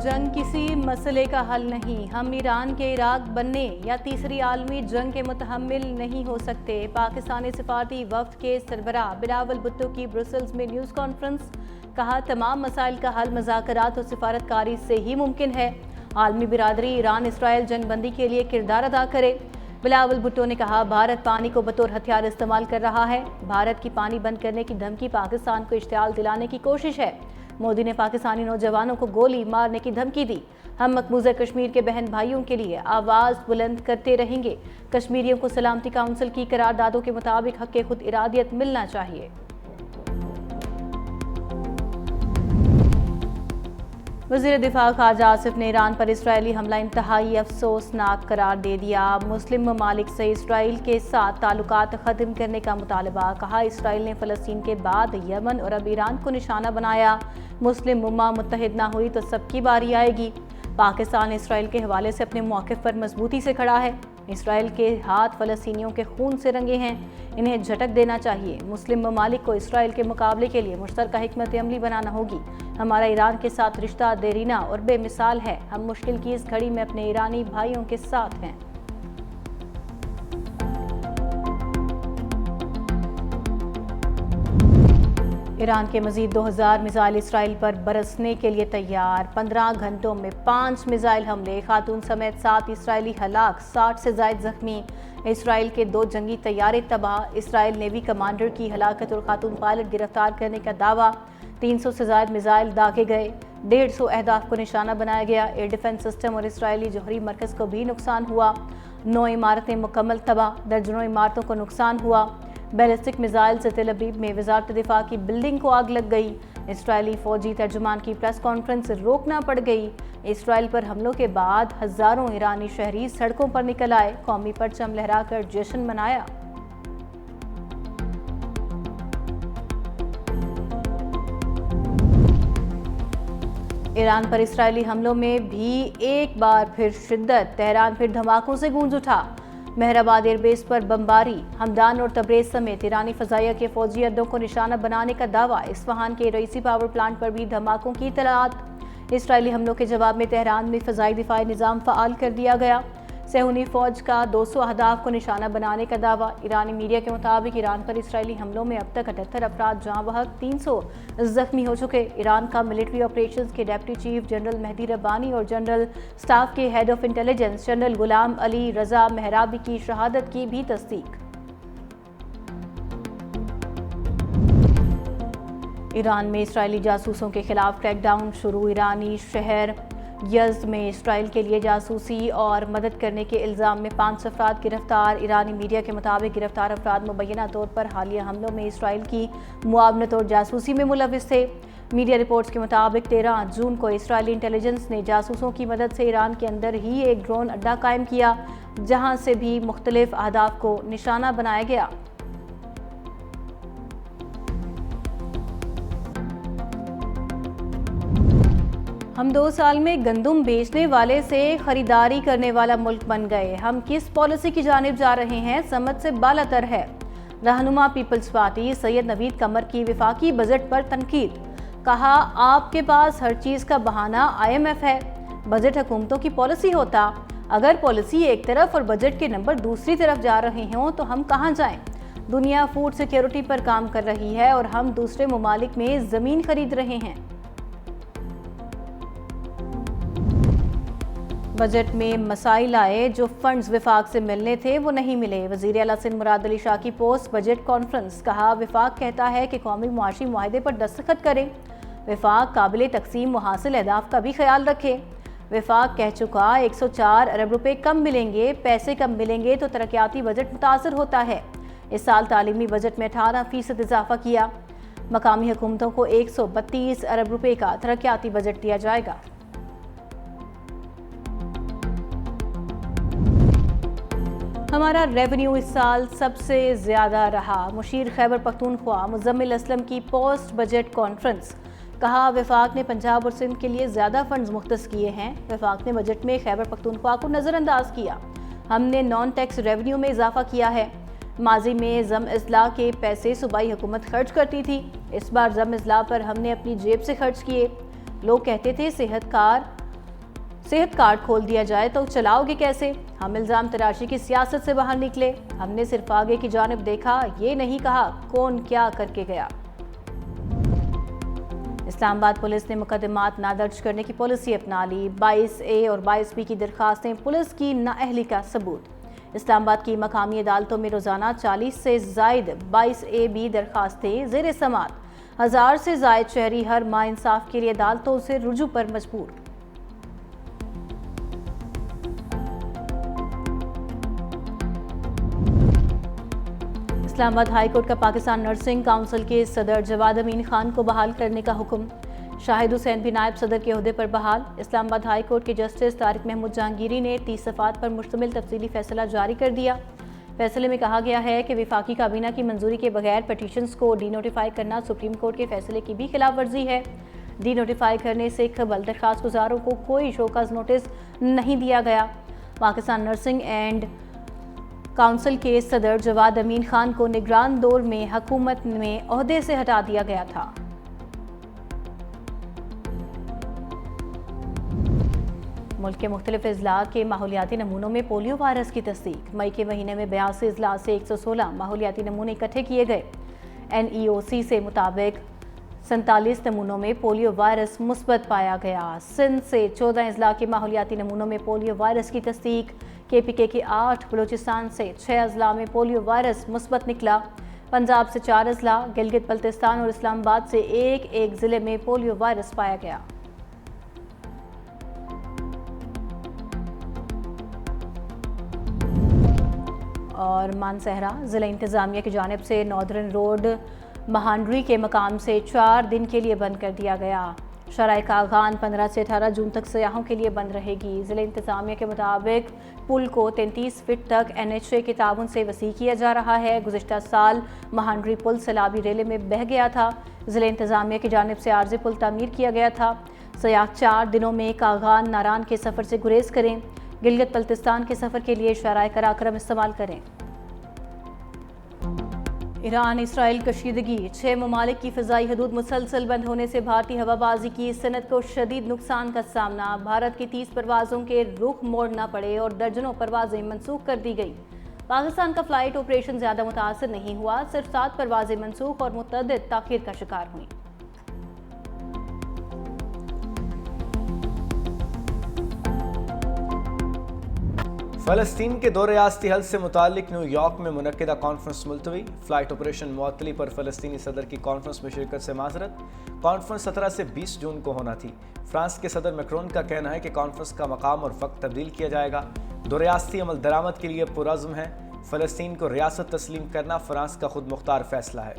जंग किसी मसले का हल नहीं, हम ईरान के इराक बनने या तीसरी आलमी जंग के मुतहम्मिल नहीं हो सकते। पाकिस्तानी सिफारती वफ्द के सरबराह बिलावल भुट्टो की ब्रुसेल्स में न्यूज़ कॉन्फ्रेंस। कहा, तमाम मसाइल का हल मुज़ाकरात और सिफारतकारी से ही मुमकिन है। आलमी बिरादरी ईरान इसराइल जंग बंदी के लिए किरदार अदा करे। बिलावल भुट्टो ने कहा, भारत पानी को बतौर हथियार इस्तेमाल कर रहा है। भारत की पानी बंद करने की धमकी पाकिस्तान को इश्तियाल दिलाने की कोशिश है। मोदी ने पाकिस्तानी नौजवानों को गोली मारने की धमकी दी। हम मकबूजा कश्मीर के बहन भाइयों के लिए आवाज़ बुलंद करते रहेंगे। कश्मीरियों को सलामती काउंसिल की करारदादों के मुताबिक हक़ खुद इरादियत मिलना चाहिए। वज़ीर दिफा ख़ारजा आसिफ ने ईरान पर इसराइली हमला इंतहाई अफसोसनाक करार दे दिया। मुस्लिम ममालिक से इसराइल के साथ ताल्लुकात ख़त्म करने का मुतालबा। कहा, इसराइल ने फ़लस्तीन के बाद यमन और अब ईरान को निशाना बनाया। मुस्लिम उम्मा मुत्तहिद ना हुई तो सबकी बारी आएगी। पाकिस्तान इसराइल के हवाले से अपने मौक़िफ़ पर मजबूती से खड़ा है। इसराइल के हाथ फ़लस्तीनियों के खून से रंगे हैं, इन्हें झटक देना चाहिए। मुस्लिम ममालिक को इसराइल के मुकाबले के लिए मुश्तरका हिकमत अमली बनाना होगी। हमारा ईरान के साथ रिश्ता देरीना और बेमिसाल है। हम मुश्किल की इस घड़ी में अपने ईरानी भाइयों के साथ हैं। ईरान के मजीद 2000 मिसाइल इसराइल पर बरसने के लिए तैयार। 15 घंटों में 5 मिसाइल हमले, खातून समेत 7 इसराइली हलाक, 60 से ज़ायद जख्मी। इसराइल के 2 जंगी तैयारे तबाह। इसराइल नेवी कमांडर की हलाकत और खातून पायलट गिरफ्तार करने का दावा। 300 से ज़ायद मिसाइल दागे गए। 150 अहदाफ को निशाना बनाया गया। एयर डिफेंस सिस्टम और इसराइली जौहरी मरकज़ को भी नुकसान हुआ। 9 इमारतें मुकम्मल तबाह, दर्जनों इमारतों को नुकसान हुआ। बैलिस्टिक मिसाइल से तेल अवीव में वज़ारत दिफा की बिल्डिंग को आग लग गई। इसराइली फौजी तर्जुमान की प्रेस कॉन्फ्रेंस रोकना पड़ गई। इसराइल पर हमलों के बाद हज़ारों ईरानी शहरी सड़कों पर निकल आए, कौमी परचम लहराकर जश्न मनाया। ईरान पर इसराइली हमलों में भी एक बार फिर शिद्दत। तेहरान फिर धमाकों से गूंज उठा। मेहराबाद एयरबेस पर बमबारी। हमदान और तबरेज़ समेत ईरानी फ़ज़ाइया के फ़ौजी अड्डों को निशाना बनाने का दावा। इस्फ़हान के रईसी पावर प्लांट पर भी धमाकों की इत्तलात। इसराइली हमलों के जवाब में तेहरान में फ़ज़ाई दिफ़ाई निज़ाम फ़आल कर दिया गया। सहूनी फ़ौज का 200 अहदाफ को निशाना बनाने का दावा। ईरानी मीडिया के मुताबिक ईरान पर इसराइली हमलों में अब तक 78 अफराद जाँ बहक, 300 ज़ख्मी हो चुके। ईरान का मिलिट्री ऑपरेशंस के deputy chief general Mehdi Rabbani और जनरल स्टाफ के head of intelligence general Gholam Ali Reza Mehrabi की शहादत की भी तस्दीक। ईरान में इसराइली जासूसों के खिलाफ क्रैकडाउन शुरू। ईरानी शहर यज़्द में इसराइल के लिए जासूसी और मदद करने के इल्ज़ाम में 5 अफराद गिरफ्तार। ईरानी मीडिया के मुताबिक गिरफ्तार अफराद मुबैना तौर पर हालिया हमलों में इसराइल की मुआवनत और जासूसी में मुलविस थे। मीडिया रिपोर्ट्स के मुताबिक 13 जून को इसराइली इंटेलिजेंस ने जासूसों की मदद से ईरान के अंदर ही एक ड्रोन अड्डा कायम किया, जहां से भी मुख्तलिफ अहदाफ को निशाना बनाया गया। हम 2 साल में गंदम बेचने वाले से खरीदारी करने वाला मुल्क बन गए। हम किस पॉलिसी की जानिब जा रहे हैं, समझ से बालातर है। रहनुमा पीपल्स पार्टी सैयद नवीद कमर की वफाकी बजट पर तनकीद। कहा, आपके पास हर चीज़ का बहाना IMF है। बजट हुकूमतों की पॉलिसी होता। अगर पॉलिसी एक तरफ और बजट के नंबर दूसरी तरफ जा रहे हों तो हम कहाँ जाएं? दुनिया फूड सिक्योरिटी पर काम कर रही है और हम दूसरे ममालिक में ज़मीन खरीद रहे हैं। बजट में मसाइल आए, जो फंड्स विफाक से मिलने थे वो नहीं मिले। वज़ीर आला सिंध मुराद अली शाह की पोस्ट बजट कॉन्फ्रेंस। कहा, विफाक कहता है कि कौमी मुआशी मुआहदे पर दस्तखत करें। विफाक काबिल तकसीम व हासिल अहदाफ का भी ख्याल रखे। विफाक कह चुका 104 अरब रुपए कम मिलेंगे। पैसे कम मिलेंगे तो तरक्याती बजट मुतासर होता है। इस साल तालीमी बजट में 18% इजाफा किया। मकामी हुकूमतों को 132 अरब रुपए का तरक्याती बजट दिया जाएगा। हमारा रेवेन्यू इस साल सबसे ज़्यादा रहा। मुशीर खैबर पख्तूनख्वा मुज़म्मिल असलम की पोस्ट बजट कॉन्फ्रेंस। कहा, वफाक ने पंजाब और सिंध के लिए ज़्यादा फंड्स मुख्तस किए हैं। वफाक ने बजट में खैबर पख्तूनख्वा को नज़रअंदाज किया। हमने नॉन टैक्स रेवेन्यू में इजाफा किया है। माजी में ज़म इज़ला के पैसे सूबाई हुकूमत खर्च करती थी। इस बार ज़म इज़ला पर हमने अपनी जेब से खर्च किए। लोग कहते थे सेहत कार صحت کارڈ کھول دیا جائے تو چلاؤ گے کیسے؟ ہم الزام تراشی کی سیاست سے باہر نکلے، ہم نے صرف آگے کی جانب دیکھا، یہ نہیں کہا کون کیا کر کے گیا۔ اسلام آباد پولیس نے مقدمات نہ درج کرنے کی پالیسی اپنا لی، 22A اور 22B کی درخواستیں پولیس کی نااہلی کا ثبوت۔ اسلام آباد کی مقامی عدالتوں میں روزانہ 40 سے زائد 22AB درخواستیں زیر سماعت، 1000 سے زائد شہری ہر ماہ انصاف کے لیے عدالتوں سے رجوع پر مجبور۔ اسلام آباد ہائی کورٹ کا پاکستان نرسنگ کونسل کے صدر جواد امین خان کو بحال کرنے کا حکم، شاہد حسین بھی نائب صدر کے عہدے پر بحال۔ اسلام آباد ہائی کورٹ کے جسٹس طارق محمود جہانگیری نے 30 صفحات پر مشتمل تفصیلی فیصلہ جاری کر دیا۔ فیصلے میں کہا گیا ہے کہ وفاقی کابینہ کی منظوری کے بغیر پٹیشنز کو ڈی نوٹیفائی کرنا سپریم کورٹ کے فیصلے کی بھی خلاف ورزی ہے۔ ڈی نوٹیفائی کرنے سے قبل درخواست گزاروں کو کوئی شوکاز نوٹس نہیں دیا گیا۔ پاکستان نرسنگ اینڈ کونسل کے صدر جواد امین خان کو نگران دور میں حکومت میں عہدے سے ہٹا دیا گیا تھا۔ ملک کے مختلف اضلاع کے ماحولیاتی نمونوں میں پولیو وائرس کی تصدیق، مئی کے مہینے میں 82 اضلاع سے 116 ماحولیاتی نمونے اکٹھے کیے گئے۔ NEOC سے مطابق 47 نمونوں میں پولیو وائرس مثبت پایا گیا۔ سندھ سے 14 اضلاع کے ماحولیاتی نمونوں میں پولیو وائرس کی تصدیق، KPK کے 8، بلوچستان سے 6 اضلاع میں پولیو وائرس مثبت نکلا، پنجاب سے 4 اضلاع، گلگت بلتستان اور اسلام آباد سے ایک ضلع میں پولیو وائرس پایا گیا۔ اور مانسہرہ ضلع انتظامیہ کی جانب سے ناردرن روڈ مہانڈری کے مقام سے 4 دن کے لیے بند کر دیا گیا۔ شارع کاغان 15 سے 18 جون تک سیاحوں کے لیے بند رہے گی۔ ضلع انتظامیہ کے مطابق پل کو 33 فٹ تک NHA کے تعاون سے وسیع کیا جا رہا ہے۔ گزشتہ سال مہانڈری پل سیلابی ریلے میں بہہ گیا تھا۔ ضلع انتظامیہ کی جانب سے عارضی پل تعمیر کیا گیا تھا۔ سیاح 4 دنوں میں کاغان ناران کے سفر سے گریز کریں، گلگت بلتستان کے سفر کے لیے شارع قراقرم استعمال کریں۔ ایران اسرائیل کشیدگی، 6 ممالک کی فضائی حدود مسلسل بند ہونے سے بھارتی ہوا بازی کی صنعت کو شدید نقصان کا سامنا۔ بھارت کی 30 پروازوں کے رخ موڑنا پڑے اور درجنوں پروازیں منسوخ کر دی گئی۔ پاکستان کا فلائٹ آپریشن زیادہ متاثر نہیں ہوا، صرف 7 پروازیں منسوخ اور متعدد تاخیر کا شکار ہوئیں۔ فلسطین کے 2 ریاستی حل سے متعلق نیو یارک میں منعقدہ کانفرنس ملتوی، فلائٹ آپریشن معطلی پر فلسطینی صدر کی کانفرنس میں شرکت سے معذرت۔ کانفرنس 17 سے 20 جون کو ہونا تھی۔ فرانس کے صدر میکرون کا کہنا ہے کہ کانفرنس کا مقام اور وقت تبدیل کیا جائے گا۔ 2 ریاستی عمل درآمد کے لیے پرعزم ہے۔ فلسطین کو ریاست تسلیم کرنا فرانس کا خود مختار فیصلہ ہے۔